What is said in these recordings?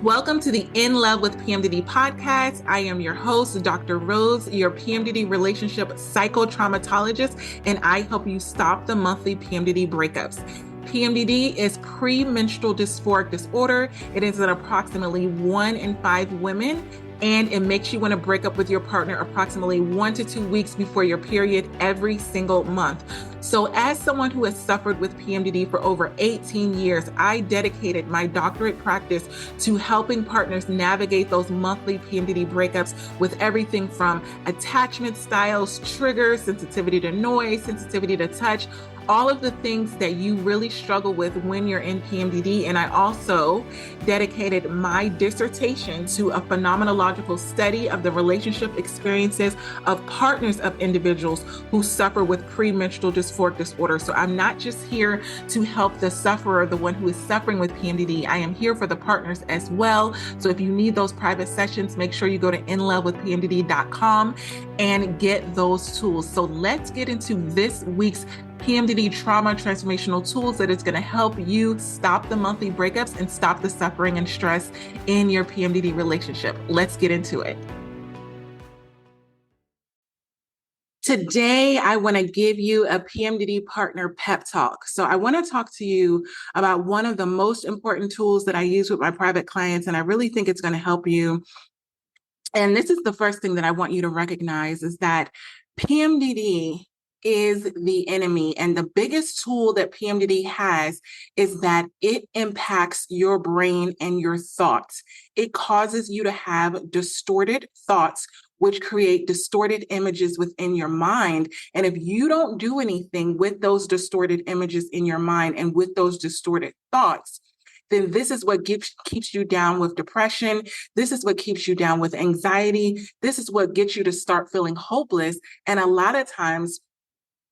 Welcome to the In Love with PMDD podcast. I am your host, Dr. Rose, your PMDD relationship psychotraumatologist, and I help you stop the monthly PMDD breakups. PMDD is premenstrual dysphoric disorder. It is in approximately 1 in 5 women, and it makes you want to break up with your partner approximately 1 to 2 weeks before your period every single month. So as someone who has suffered with PMDD for over 18 years, I dedicated my doctorate practice to helping partners navigate those monthly PMDD breakups with everything from attachment styles, triggers, sensitivity to noise, sensitivity to touch, all of the things that you really struggle with when you're in PMDD. And I also dedicated my dissertation to a phenomenological study of the relationship experiences of partners of individuals who suffer with premenstrual dysphoric disorder. So I'm not just here to help the sufferer, the one who is suffering with PMDD. I am here for the partners as well. So if you need those private sessions, make sure you go to inlovewithpmdd.com and get those tools. So let's get into this week's PMDD trauma transformational tools that is going to help you stop the monthly breakups and stop the suffering and stress in your PMDD relationship. Let's get into it. Today, I want to give you a PMDD partner pep talk. So I want to talk to you about one of the most important tools that I use with my private clients, and I really think it's going to help you. And this is the first thing that I want you to recognize is that PMDD is the enemy. And the biggest tool that PMDD has is that it impacts your brain and your thoughts. It causes you to have distorted thoughts, which create distorted images within your mind. And if you don't do anything with those distorted images in your mind and with those distorted thoughts, then this is what keeps you down with depression. This is what keeps you down with anxiety. This is what gets you to start feeling hopeless. And a lot of times,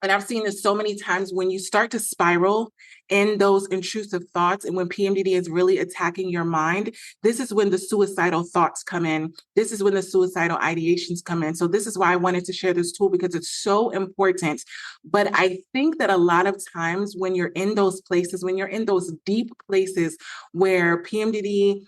and I've seen this so many times, when you start to spiral in those intrusive thoughts and when PMDD is really attacking your mind, this is when the suicidal thoughts come in. This is when the suicidal ideations come in. So this is why I wanted to share this tool, because it's so important. But I think that a lot of times when you're in those places, when you're in those deep places where PMDD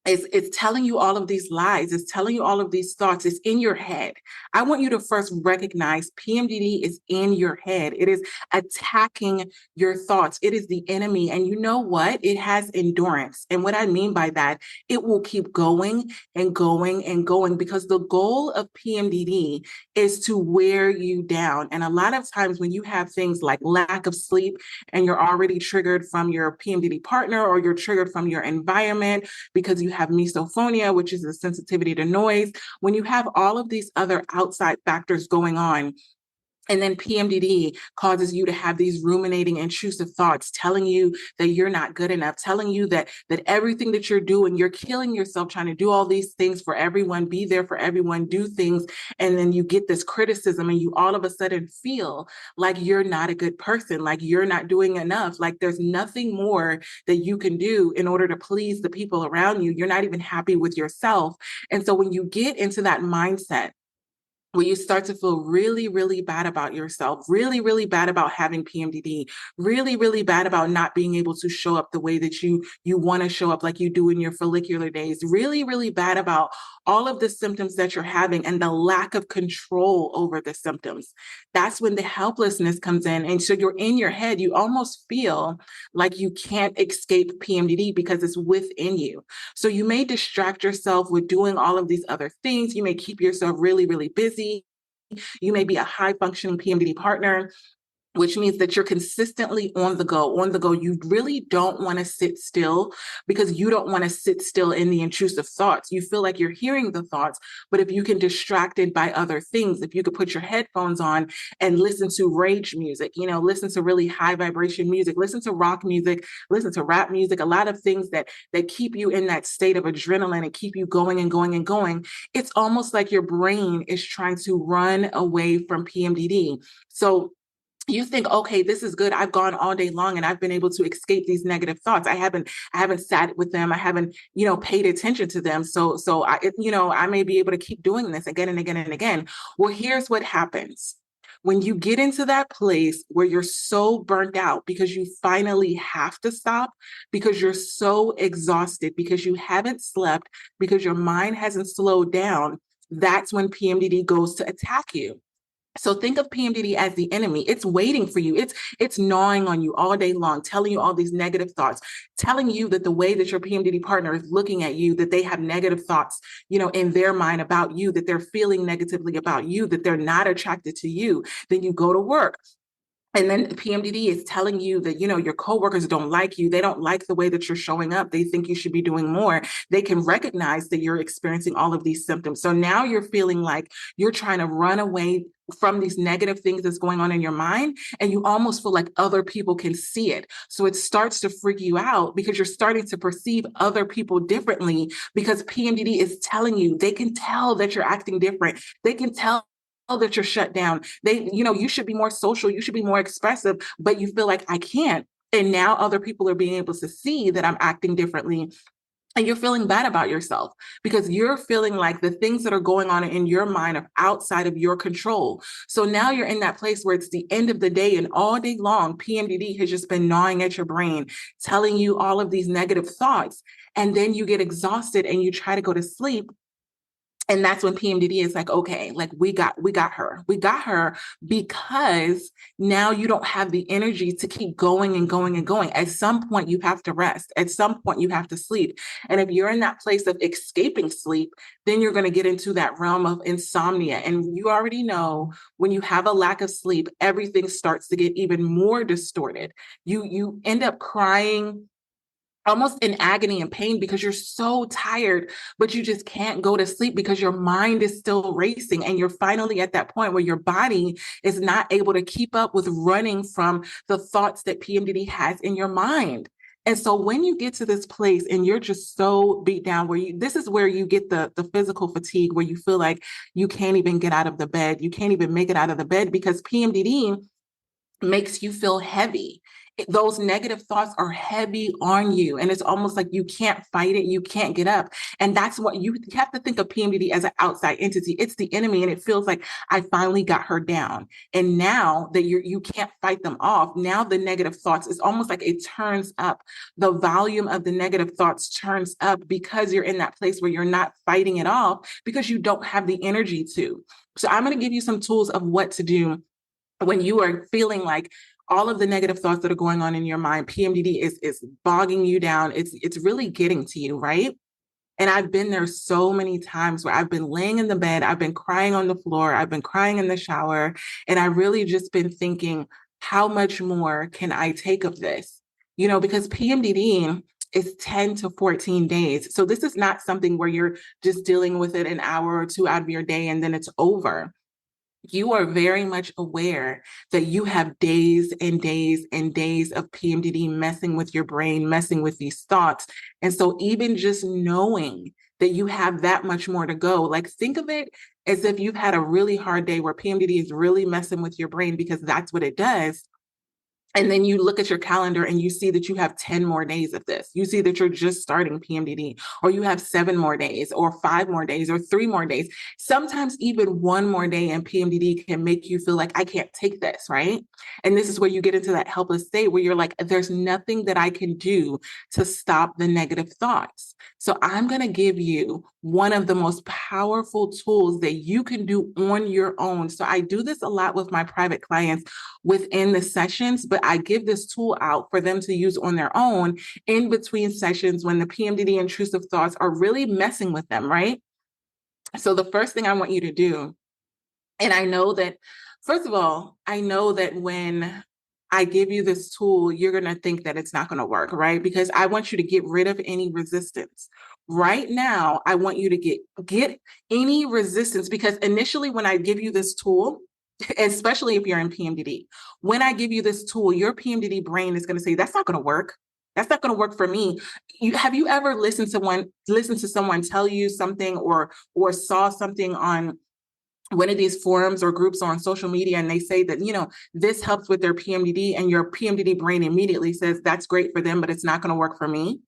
it's telling you all of these lies. It's telling you all of these thoughts. It's in your head. I want you to first recognize PMDD is in your head. It is attacking your thoughts. It is the enemy. And you know what? It has endurance. And what I mean by that, it will keep going and going and going, because the goal of PMDD is to wear you down. And a lot of times when you have things like lack of sleep and you're already triggered from your PMDD partner, or you're triggered from your environment because you have misophonia, which is a sensitivity to noise, when you have all of these other outside factors going on, and then PMDD causes you to have these ruminating, intrusive thoughts telling you that you're not good enough, telling you that everything that you're doing, you're killing yourself trying to do all these things for everyone, be there for everyone, do things. And then you get this criticism and you all of a sudden feel like you're not a good person, like you're not doing enough, like there's nothing more that you can do in order to please the people around you. You're not even happy with yourself. And so when you get into that mindset, where you start to feel really, really bad about yourself, really, really bad about having PMDD, really, really bad about not being able to show up the way that you want to show up like you do in your follicular days, really, really bad about all of the symptoms that you're having and the lack of control over the symptoms. That's when the helplessness comes in. And so you're in your head, you almost feel like you can't escape PMDD because it's within you. So you may distract yourself with doing all of these other things. You may keep yourself really, really busy. You may be a high functioning PMDD partner, which means that you're consistently on the go, on the go. You really don't want to sit still, because you don't want to sit still in the intrusive thoughts. You feel like you're hearing the thoughts, but if you can distract it by other things, if you could put your headphones on and listen to rage music, listen to really high vibration music, listen to rock music, listen to rap music, a lot of things that keep you in that state of adrenaline and keep you going and going and going. It's almost like your brain is trying to run away from PMDD. So you think, okay, this is good. I've gone all day long and I've been able to escape these negative thoughts. I haven't sat with them. I haven't, paid attention to them. So I may be able to keep doing this again and again and again. Well, here's what happens. When you get into that place where you're so burnt out because you finally have to stop, because you're so exhausted, because you haven't slept, because your mind hasn't slowed down, that's when PMDD goes to attack you. So think of PMDD as the enemy. It's waiting for you. It's gnawing on you all day long, telling you all these negative thoughts, telling you that the way that your PMDD partner is looking at you, that they have negative thoughts, in their mind about you, that they're feeling negatively about you, that they're not attracted to you. Then you go to work. And then PMDD is telling you that, your coworkers don't like you. They don't like the way that you're showing up. They think you should be doing more. They can recognize that you're experiencing all of these symptoms. So now you're feeling like you're trying to run away from these negative things that's going on in your mind. And you almost feel like other people can see it. So it starts to freak you out because you're starting to perceive other people differently because PMDD is telling you, they can tell that you're acting different. They can tell that you're shut down. You should be more social, you should be more expressive, but you feel like I can't. And now other people are being able to see that I'm acting differently. And you're feeling bad about yourself because you're feeling like the things that are going on in your mind are outside of your control. So now you're in that place where it's the end of the day and all day long, PMDD has just been gnawing at your brain, telling you all of these negative thoughts. And then you get exhausted and you try to go to sleep. And that's when PMDD is like, okay, like we got her because now you don't have the energy to keep going and going and going. At some point you have to rest. At some point you have to sleep. And if you're in that place of escaping sleep, then you're going to get into that realm of insomnia. And you already know when you have a lack of sleep, everything starts to get even more distorted. You end up crying almost in agony and pain because you're so tired, but you just can't go to sleep because your mind is still racing. And you're finally at that point where your body is not able to keep up with running from the thoughts that PMDD has in your mind. And so when you get to this place and you're just so beat down this is where you get the physical fatigue, where you feel like you can't even get out of the bed. You can't even make it out of the bed because PMDD makes you feel heavy. Those negative thoughts are heavy on you. And it's almost like you can't fight it. You can't get up. And that's what you have to think of PMDD as an outside entity. It's the enemy. And it feels like I finally got her down. And now that you can't fight them off, now the negative thoughts, it's almost like it turns up. The volume of the negative thoughts turns up because you're in that place where you're not fighting it off because you don't have the energy to. So I'm going to give you some tools of what to do when you are feeling like all of the negative thoughts that are going on in your mind, PMDD is bogging you down. It's really getting to you, right? And I've been there so many times where I've been laying in the bed, I've been crying on the floor, I've been crying in the shower, and I really just been thinking, how much more can I take of this? Because PMDD is 10 to 14 days. So this is not something where you're just dealing with it an hour or two out of your day and then it's over. You are very much aware that you have days and days and days of PMDD messing with your brain, messing with these thoughts. And so even just knowing that you have that much more to go, like think of it as if you've had a really hard day where PMDD is really messing with your brain because that's what it does. And then you look at your calendar and you see that you have 10 more days of this. You see that you're just starting PMDD, or you have 7 more days, or 5 more days, or 3 more days. Sometimes even 1 more day in PMDD can make you feel like I can't take this, right? And this is where you get into that helpless state where you're like, there's nothing that I can do to stop the negative thoughts. So I'm going to give you one of the most powerful tools that you can do on your own. So I do this a lot with my private clients within the sessions, but I give this tool out for them to use on their own in between sessions when the PMDD intrusive thoughts are really messing with them, right? So the first thing I want you to do, and I know that, first of all, I know that when I give you this tool, you're going to think that it's not going to work, right? Because I want you to get rid of any resistance. Right now, I want you to get any resistance, because initially when I give you this tool, especially if you're in PMDD, when I give you this tool, your PMDD brain is going to say, that's not going to work. That's not going to work for me. Have you ever listened to someone tell you something or saw something on one of these forums or groups on social media, and they say that, this helps with their PMDD, and your PMDD brain immediately says, that's great for them, but it's not going to work for me?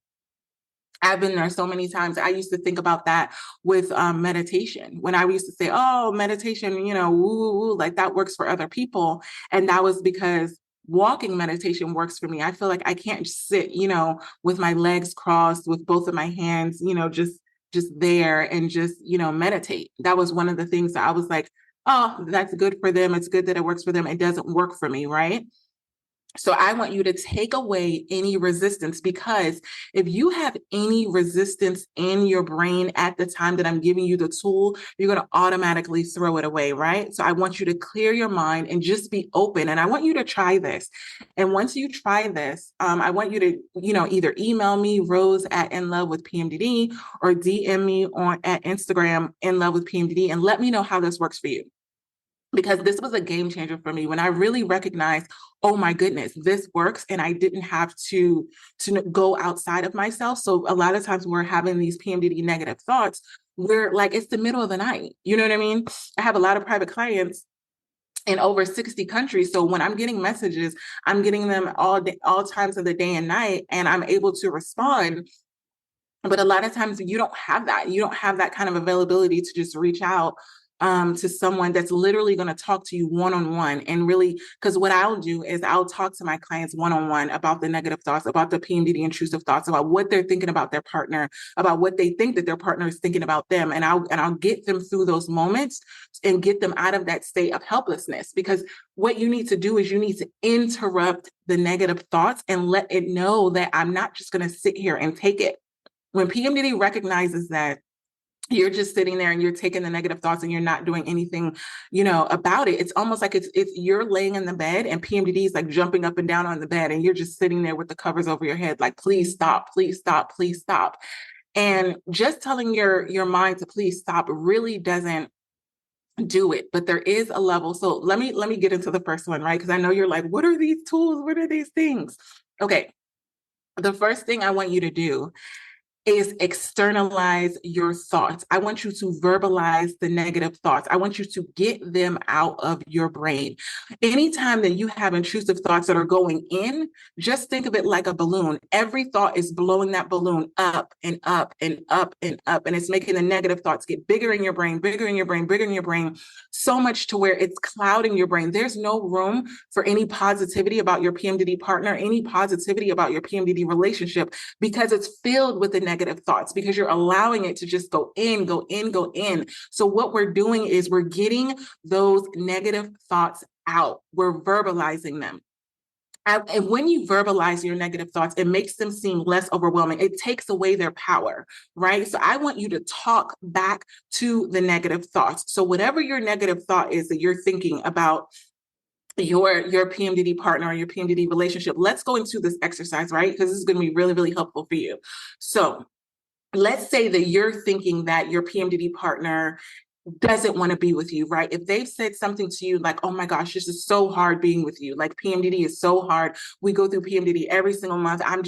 I've been there so many times. I used to think about that with meditation. When I used to say, oh, meditation, woo, woo, woo, like that works for other people. And that was because walking meditation works for me. I feel like I can't just sit, with my legs crossed, with both of my hands, just there and just, meditate. That was one of the things that I was like, oh, that's good for them. It's good that it works for them. It doesn't work for me, right? So I want you to take away any resistance, because if you have any resistance in your brain at the time that I'm giving you the tool, you're going to automatically throw it away, right? So I want you to clear your mind and just be open. And I want you to try this. And once you try this, I want you to, either email me, Rose at In Love with PMDD, or DM me at Instagram, In Love with PMDD, and let me know how this works for you, because this was a game changer for me when I really recognized, oh my goodness, this works. And I didn't have to go outside of myself. So a lot of times when we're having these PMDD negative thoughts, we're like, it's the middle of the night. You know what I mean? I have a lot of private clients in over 60 countries. So when I'm getting messages, I'm getting them all times of the day and night, and I'm able to respond. But a lot of times you don't have that. You don't have that kind of availability to just reach out to someone that's literally going to talk to you one-on-one. And really, because what I'll do is I'll talk to my clients one-on-one about the negative thoughts, about the PMDD intrusive thoughts, about what they're thinking about their partner, about what they think that their partner is thinking about them. And I'll get them through those moments and get them out of that state of helplessness. Because what you need to do is you need to interrupt the negative thoughts and let it know that I'm not just going to sit here and take it. When PMDD recognizes that you're just sitting there and you're taking the negative thoughts and you're not doing anything, about it, it's almost like it's you're laying in the bed and PMDD is like jumping up and down on the bed and you're just sitting there with the covers over your head, like, please stop, please stop, please stop. And just telling your mind to please stop really doesn't do it. But there is a level. So let me get into the first one, right? Because I know you're like, what are these tools? What are these things? Okay. The first thing I want you to do is externalize your thoughts. I want you to verbalize the negative thoughts. I want you to get them out of your brain. Anytime that you have intrusive thoughts that are going in, just think of it like a balloon. Every thought is blowing that balloon up and up and up and up. And it's making the negative thoughts get bigger in your brain, bigger in your brain, bigger in your brain, so much to where it's clouding your brain. There's no room for any positivity about your PMDD partner, any positivity about your PMDD relationship, because it's filled with the negative thoughts, because you're allowing it to just go in, go in, go in. So what we're doing is we're getting those negative thoughts out. We're verbalizing them. And when you verbalize your negative thoughts, it makes them seem less overwhelming. It takes away their power, right? So I want you to talk back to the negative thoughts. So whatever your negative thought is that you're thinking about your PMDD partner or your PMDD relationship, let's go into this exercise, right? Because this is going to be really, really helpful for you. So let's say that you're thinking that your PMDD partner doesn't want to be with you, right? If they've said something to you like, oh my gosh, this is so hard being with you. Like PMDD is so hard. We go through PMDD every single month. I'm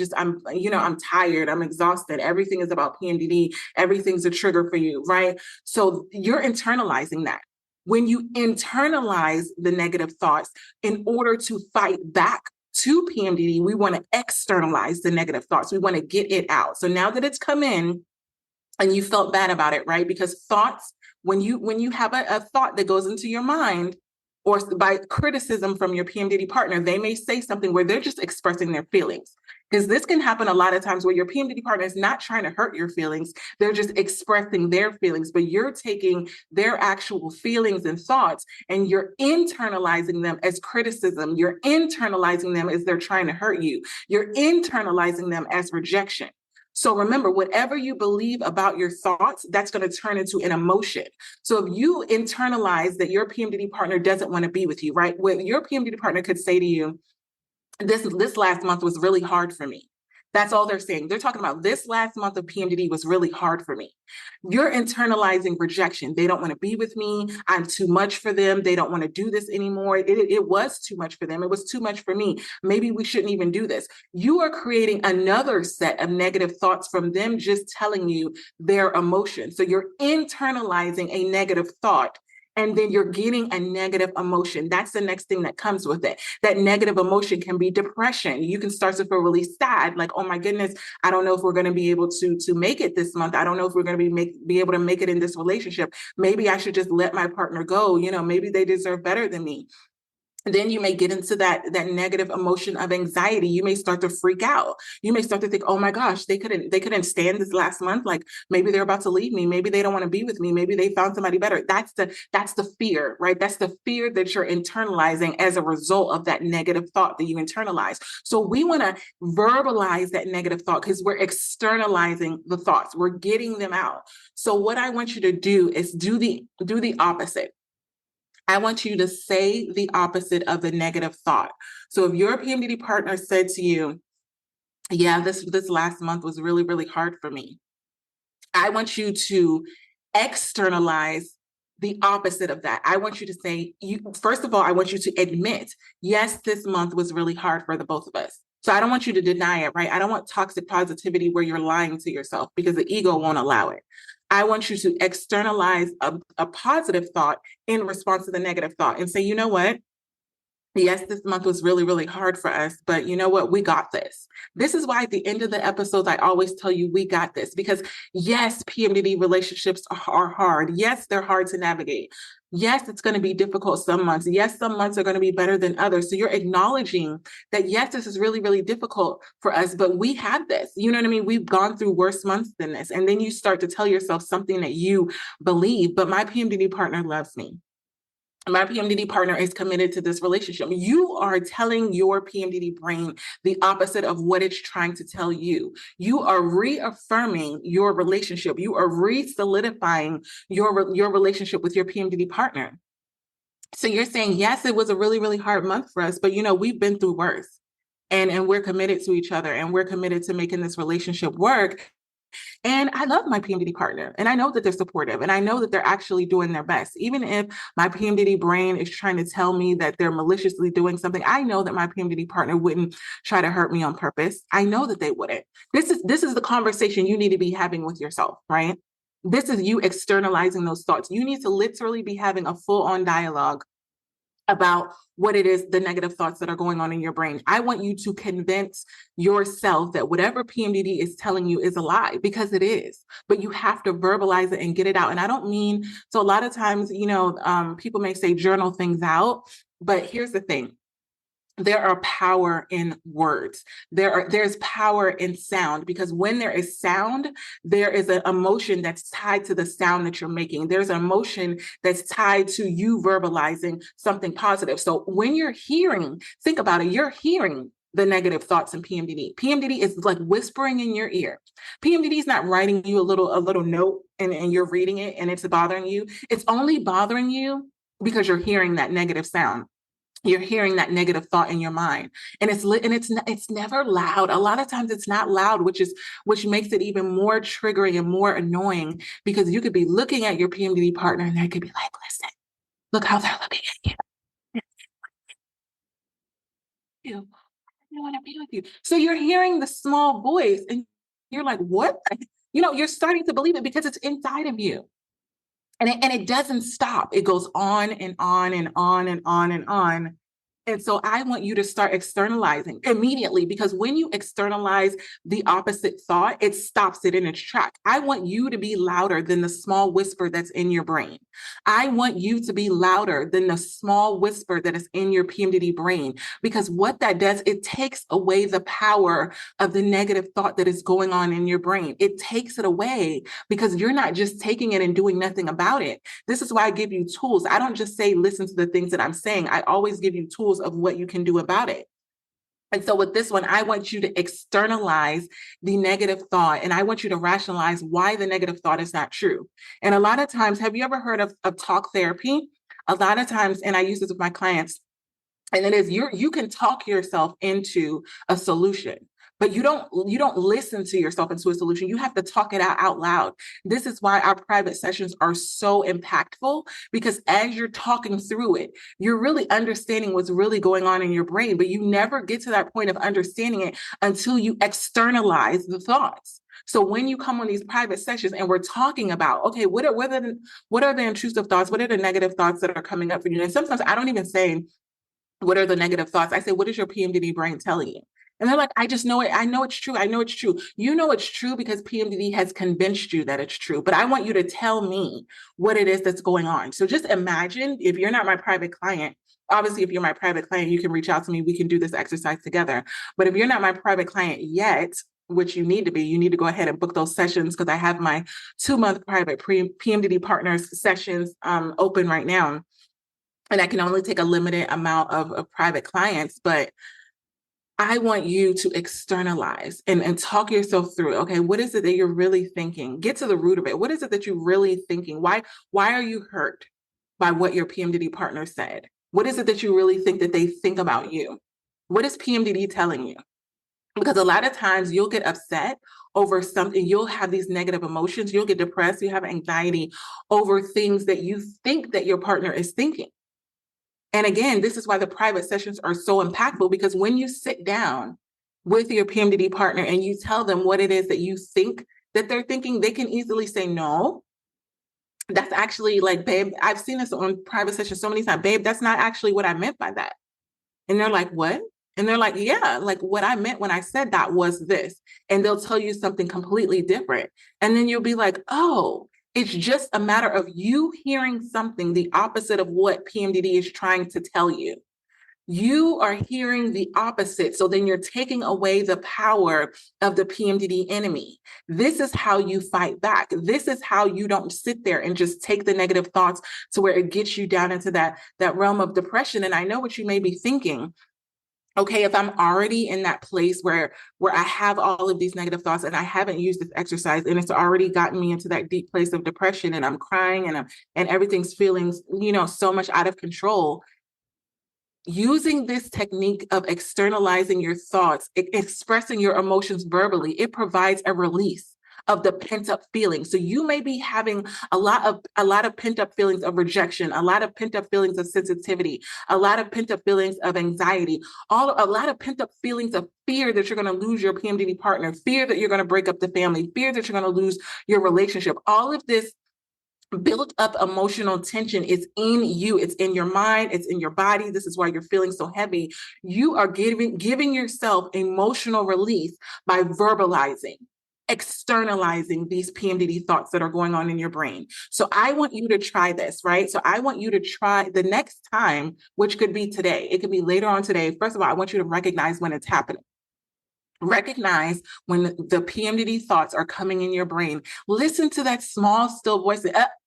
tired. I'm exhausted. Everything is about PMDD. Everything's a trigger for you, right? So you're internalizing that. When you internalize the negative thoughts, in order to fight back to PMDD, we want to externalize the negative thoughts. We want to get it out. So now that it's come in and you felt bad about it, right? Because thoughts, when you have a thought that goes into your mind, or by criticism from your PMDD partner, they may say something where they're just expressing their feelings. Because this can happen a lot of times where your PMDD partner is not trying to hurt your feelings. They're just expressing their feelings, but you're taking their actual feelings and thoughts and you're internalizing them as criticism. You're internalizing them as they're trying to hurt you. You're internalizing them as rejection. So remember, whatever you believe about your thoughts, that's going to turn into an emotion. So if you internalize that your PMDD partner doesn't want to be with you, right? Well, your PMDD partner could say to you, this last month was really hard for me. That's all they're saying. They're talking about this last month of PMDD was really hard for me. You're internalizing rejection. They don't want to be with me. I'm too much for them. They don't want to do this anymore. It was too much for them. It was too much for me. Maybe we shouldn't even do this. You are creating another set of negative thoughts from them just telling you their emotion. So you're internalizing a negative thought. and then you're getting a negative emotion. That's the next thing that comes with it. That negative emotion can be depression. You can start to feel really sad, like, oh my goodness, I don't know if we're going to be able to make it this month. I don't know if we're going to be able to make it in this relationship. Maybe I should just let my partner go. Maybe they deserve better than me. Then you may get into that negative emotion of anxiety. You may start to freak out. You may start to think, oh my gosh, they couldn't stand this last month. Like maybe they're about to leave me. Maybe they don't want to be with me. Maybe they found somebody better. That's the fear, right? That's the fear that you're internalizing as a result of that negative thought that you internalize. So we want to verbalize that negative thought because we're externalizing the thoughts. We're getting them out. So what I want you to do is do the opposite. I want you to say the opposite of the negative thought. So if your PMDD partner said to you, yeah, this last month was really, really hard for me, I want you to externalize the opposite of that. I want you to say, first of all, I want you to admit, yes, this month was really hard for the both of us. So I don't want you to deny it, right? I don't want toxic positivity where you're lying to yourself because the ego won't allow it. I want you to externalize a positive thought in response to the negative thought and say, you know what? Yes, this month was really, really hard for us, but you know what? We got this. This is why at the end of the episodes, I always tell you we got this because yes, PMDD relationships are hard. Yes, they're hard to navigate. Yes, it's going to be difficult some months. Yes, some months are going to be better than others. So you're acknowledging that, yes, this is really, really difficult for us, but we had this. You know what I mean? We've gone through worse months than this. And then you start to tell yourself something that you believe, but my PMDD partner loves me. My PMDD partner is committed to this relationship. You are telling your PMDD brain the opposite of what it's trying to tell you. You are reaffirming your relationship. You are re-solidifying your relationship with your PMDD partner. So you're saying, yes, it was a really, really hard month for us, but we've been through worse. And we're committed to each other and we're committed to making this relationship work. And I love my PMDD partner and I know that they're supportive and I know that they're actually doing their best. Even if my PMDD brain is trying to tell me that they're maliciously doing something, I know that my PMDD partner wouldn't try to hurt me on purpose. I know that they wouldn't. This is the conversation you need to be having with yourself, right? This is you externalizing those thoughts. You need to literally be having a full-on dialogue about what it is, the negative thoughts that are going on in your brain. I want you to convince yourself that whatever PMDD is telling you is a lie, because it is, but you have to verbalize it and get it out. And I don't mean, so a lot of times, people may say journal things out, but here's the thing. There are power in words. There's power in sound, because when there is sound, there is an emotion that's tied to the sound that you're making. There's an emotion that's tied to you verbalizing something positive. So when you're hearing, think about it, you're hearing the negative thoughts in PMDD. PMDD is like whispering in your ear. PMDD is not writing you a little note and you're reading it and it's bothering you. It's only bothering you because you're hearing that negative sound. You're hearing that negative thought in your mind, and it's never loud. A lot of times it's not loud, which makes it even more triggering and more annoying, because you could be looking at your PMDD partner and they could be like, listen, look how they're looking at you. I want to be with you. So you're hearing the small voice and you're like, what? You're starting to believe it because it's inside of you. And it doesn't stop. It goes on and on and on and on and on. And so I want you to start externalizing immediately, because when you externalize the opposite thought, it stops it in its track. I want you to be louder than the small whisper that's in your brain. I want you to be louder than the small whisper that is in your PMDD brain, because what that does, it takes away the power of the negative thought that is going on in your brain. It takes it away because you're not just taking it and doing nothing about it. This is why I give you tools. I don't just say, listen to the things that I'm saying. I always give you tools of what you can do about it. And so with this one, I want you to externalize the negative thought, and I want you to rationalize why the negative thought is not true. And a lot of times, have you ever heard of talk therapy? A lot of times, and I use this with my clients, and it is you can talk yourself into a solution, but you don't listen to yourself into a solution. You have to talk it out loud. This is why our private sessions are so impactful, because as you're talking through it, you're really understanding what's really going on in your brain, but you never get to that point of understanding it until you externalize the thoughts. So when you come on these private sessions and we're talking about, okay, what are the intrusive thoughts? What are the negative thoughts that are coming up for you? And sometimes I don't even say, what are the negative thoughts? I say, what is your PMDD brain telling you? And they're like, I just know it. I know it's true. I know it's true. You know it's true because PMDD has convinced you that it's true. But I want you to tell me what it is that's going on. So just imagine, if you're not my private client, obviously, if you're my private client, you can reach out to me. We can do this exercise together. But if you're not my private client yet, which you need to be, you need to go ahead and book those sessions, because I have my 2-month private PMDD partners sessions open right now. And I can only take a limited amount of private clients, but I want you to externalize and talk yourself through, okay, what is it that you're really thinking? Get to the root of it. What is it that you're really thinking? Why are you hurt by what your PMDD partner said? What is it that you really think that they think about you? What is PMDD telling you? Because a lot of times you'll get upset over something, you'll have these negative emotions, you'll get depressed, you have anxiety over things that you think that your partner is thinking. And again, this is why the private sessions are so impactful, because when you sit down with your PMDD partner and you tell them what it is that you think that they're thinking, they can easily say, no, that's actually like, babe, I've seen this on private sessions so many times, babe, that's not actually what I meant by that. And they're like, what? And they're like, yeah, like what I meant when I said that was this. And they'll tell you something completely different. And then you'll be like, oh, it's just a matter of you hearing something the opposite of what PMDD is trying to tell you. You are hearing the opposite. So then you're taking away the power of the PMDD enemy. This is how you fight back. This is how you don't sit there and just take the negative thoughts to where it gets you down into that realm of depression. And I know what you may be thinking. Okay, if I'm already in that place where I have all of these negative thoughts and I haven't used this exercise and it's already gotten me into that deep place of depression and I'm crying and everything's feeling, so much out of control. Using this technique of externalizing your thoughts, expressing your emotions verbally, it provides a release of the pent-up feelings. So you may be having a lot of pent-up feelings of rejection, a lot of pent-up feelings of sensitivity, a lot of pent-up feelings of anxiety, a lot of pent-up feelings of fear that you're going to lose your PMDD partner, fear that you're going to break up the family, fear that you're going to lose your relationship. All of this built up emotional tension is in you. It's in your mind. It's in your body. This is why you're feeling so heavy. You are giving yourself emotional release by verbalizing, externalizing these PMDD thoughts that are going on in your brain. So I want you to try this, right? So I want you to try the next time, which could be today. It could be later on today. First of all, I want you to recognize when it's happening. Recognize when the PMDD thoughts are coming in your brain. Listen to that small, still voice.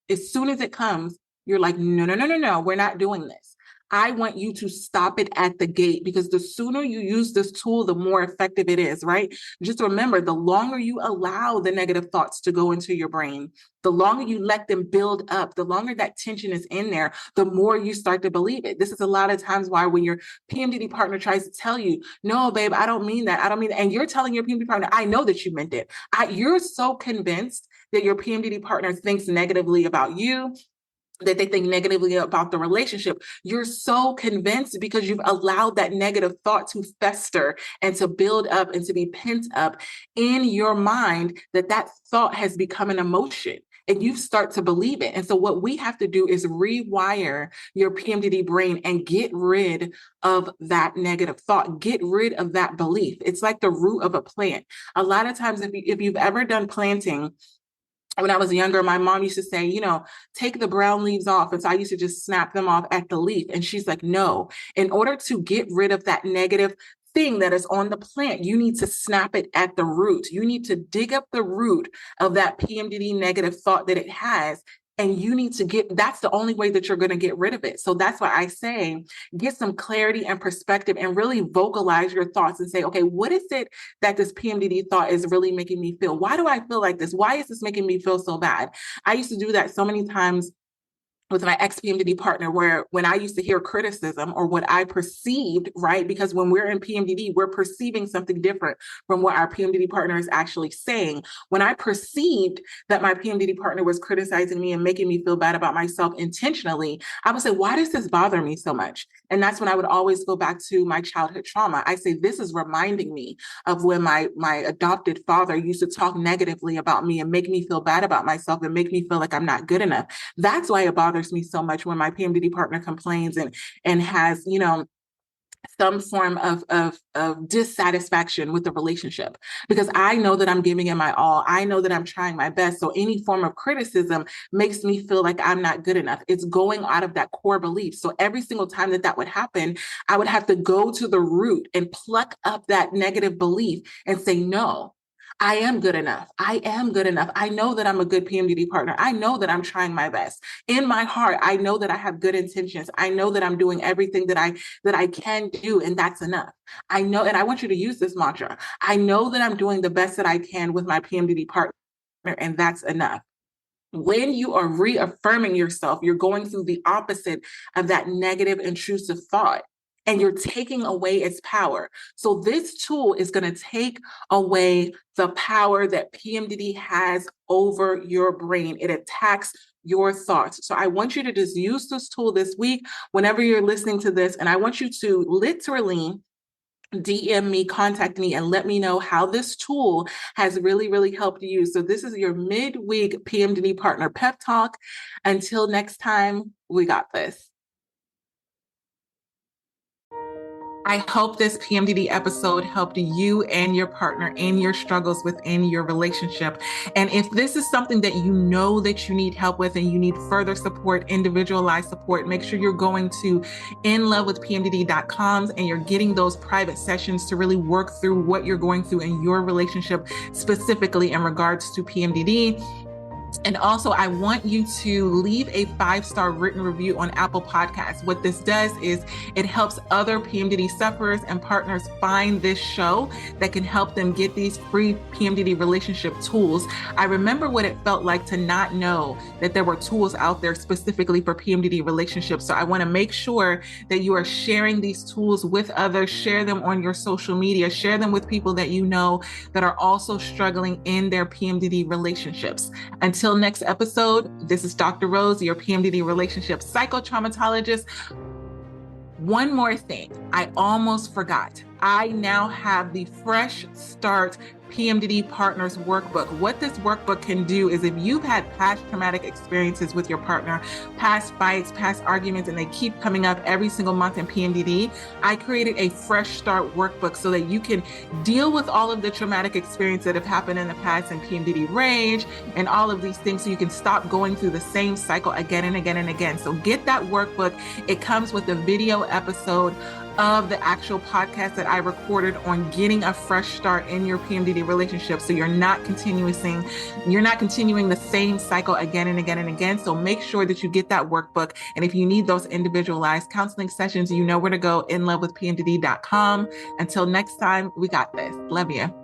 As soon as it comes, you're like, no, we're not doing this. I want you to stop it at the gate, because the sooner you use this tool, the more effective it is, right? Just remember, the longer you allow the negative thoughts to go into your brain, the longer you let them build up, the longer that tension is in there, the more you start to believe it. This is a lot of times why when your PMDD partner tries to tell you, no, babe, I don't mean that. I don't mean that. And you're telling your PMDD partner, I know that you meant it. You're so convinced that your PMDD partner thinks negatively about you, that they think negatively about the relationship. You're so convinced because you've allowed that negative thought to fester and to build up and to be pent up in your mind, that thought has become an emotion. And you start to believe it. And so what we have to do is rewire your PMDD brain and get rid of that negative thought, get rid of that belief. It's like the root of a plant. A lot of times, if you've ever done planting, when I was younger, my mom used to say, take the brown leaves off. And so I used to just snap them off at the leaf. And she's like, no, in order to get rid of that negative thing that is on the plant, you need to snap it at the root. You need to dig up the root of that PMDD negative thought that it has. And you need to that's the only way that you're going to get rid of it. So that's why I say, get some clarity and perspective and really vocalize your thoughts and say, okay, what is it that this PMDD thought is really making me feel? Why do I feel like this? Why is this making me feel so bad? I used to do that so many times with my ex-PMDD partner, where when I used to hear criticism or what I perceived, right? Because when we're in PMDD, we're perceiving something different from what our PMDD partner is actually saying. When I perceived that my PMDD partner was criticizing me and making me feel bad about myself intentionally, I would say, why does this bother me so much? And that's when I would always go back to my childhood trauma. I say, this is reminding me of when my adopted father used to talk negatively about me and make me feel bad about myself and make me feel like I'm not good enough. That's why it bothers me so much when my PMDD partner complains and has, some form of dissatisfaction with the relationship, because I know that I'm giving it my all. I know that I'm trying my best. So any form of criticism makes me feel like I'm not good enough. It's going out of that core belief. So every single time that would happen, I would have to go to the root and pluck up that negative belief and say, no, I am good enough. I am good enough. I know that I'm a good PMDD partner. I know that I'm trying my best. In my heart, I know that I have good intentions. I know that I'm doing everything that I can do, and that's enough. I know, and I want you to use this mantra. I know that I'm doing the best that I can with my PMDD partner, and that's enough. When you are reaffirming yourself, you're going through the opposite of that negative, intrusive thought, and you're taking away its power. So this tool is going to take away the power that PMDD has over your brain. It attacks your thoughts. So I want you to just use this tool this week whenever you're listening to this, and I want you to literally DM me, contact me, and let me know how this tool has really, really helped you. So this is your midweek PMDD partner pep talk. Until next time, we got this. I hope this PMDD episode helped you and your partner in your struggles within your relationship. And if this is something that you know that you need help with and you need further support, individualized support, make sure you're going to inlovewithpmdd.com and you're getting those private sessions to really work through what you're going through in your relationship, specifically in regards to PMDD. And also, I want you to leave a 5-star written review on Apple Podcasts. What this does is it helps other PMDD sufferers and partners find this show that can help them get these free PMDD relationship tools. I remember what it felt like to not know that there were tools out there specifically for PMDD relationships. So I want to make sure that you are sharing these tools with others, share them on your social media, share them with people that you know that are also struggling in their PMDD relationships. Until next episode, this is Dr. Rose, your PMDD relationship psychotraumatologist. One more thing, I almost forgot. I now have the Fresh Start PMDD Partners Workbook. What this workbook can do is if you've had past traumatic experiences with your partner, past fights, past arguments, and they keep coming up every single month in PMDD, I created a Fresh Start Workbook so that you can deal with all of the traumatic experiences that have happened in the past in PMDD rage and all of these things so you can stop going through the same cycle again and again and again. So get that workbook. It comes with a video episode of the actual podcast that I recorded on getting a fresh start in your PMDD relationship. So you're not continuing the same cycle again and again and again. So make sure that you get that workbook. And if you need those individualized counseling sessions, you know where to go, inlovewithpmdd.com. Until next time, we got this. Love you.